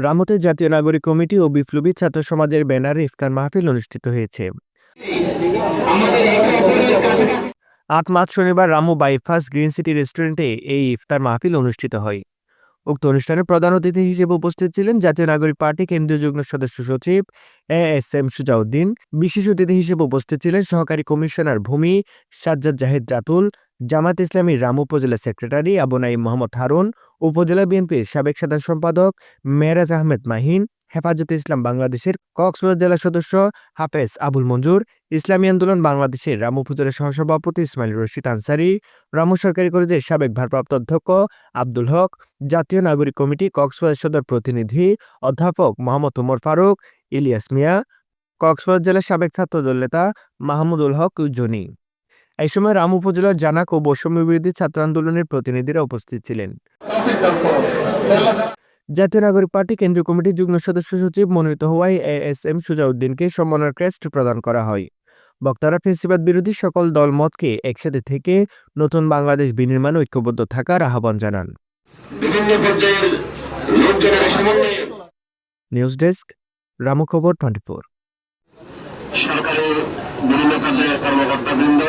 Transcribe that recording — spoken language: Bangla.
রামুতে জাতীয় নাগরিক কমিটি ও বিপ্লবী ছাত্র সমাজের ব্যানারে ইফতার মাহফিল অনুষ্ঠিত হয়েছে। ৮ মার্চ শনিবার রামু বাইপাস গ্রিন সিটি রেস্টুরেন্টে এই ইফতার মাহফিল অনুষ্ঠিত হয়। উক্ত অনুষ্ঠানে প্রধান অতিথি হিসেবে উপস্থিত ছিলেন জাতীয় নাগরিক পার্টি কেন্দ্রীয় যুগ্ম সদস্য সচিব এএসএম সুজাউদ্দিন। বিশেষ অতিথি হিসেবে উপস্থিত ছিলেন সহকারী কমিশনার ভূমি সাজ্জাদ জাহিদ রাতুল, জামায়াত ইসলামী রামু উপজেলা সেক্রেটারি আবু নাঈম মোহাম্মদ হারুন, উপজেলা বিএনপির সাবেক সাধারণ সম্পাদক মেহরাজ আহমেদ মাহিন, হেফাজতে ইসলাম বাংলাদেশের কক্সবাজার জেলা সদস্য হাফেজ আবুল মঞ্জুর, ইসলামী আন্দোলন বাংলাদেশের রামু উপজেলা সহসভাপতি ইসমাইল রশিদ আনসারী, রামু সরকারি কলেজের সাবেক ভারপ্রাপ্ত অধ্যক্ষ আব্দুল হক, জাতীয় নাগরিক কমিটি কক্সবাজার সদর প্রতিনিধি অধ্যাপক মোহাম্মদ ওমর ফারুক, ইলিয়াস মিয়া, কক্সবাজার জেলার সাবেক ছাত্রদল নেতা মাহমুদুল হক জনি। এই সময় রামু উপজেলার জানাক ও বৈষম্য বিরোধী ছাত্র আন্দোলনের প্রতিনিধিরা উপস্থিত ছিলেন। জাতীয় নাগরিক পার্টি কেন্দ্রীয় কমিটির যুগ্ম সদস্য সচিব মনোনীত হওয়ায় এএসএম সুজাউদ্দিনকে সম্মাননা ক্রেস্ট প্রদান করা হয়। বক্তারা ফ্যাসিবাদ বিরোধী সকল দলমতকে একসাথে থেকে নতুন বাংলাদেশ বিনির্মাণে ঐক্যবদ্ধ থাকার আহ্বান জানান। নিউজ ডেস্ক, রামু খবর 24। সরকারের বিভিন্ন পর্যায়ের কর্মকর্তাবৃন্দ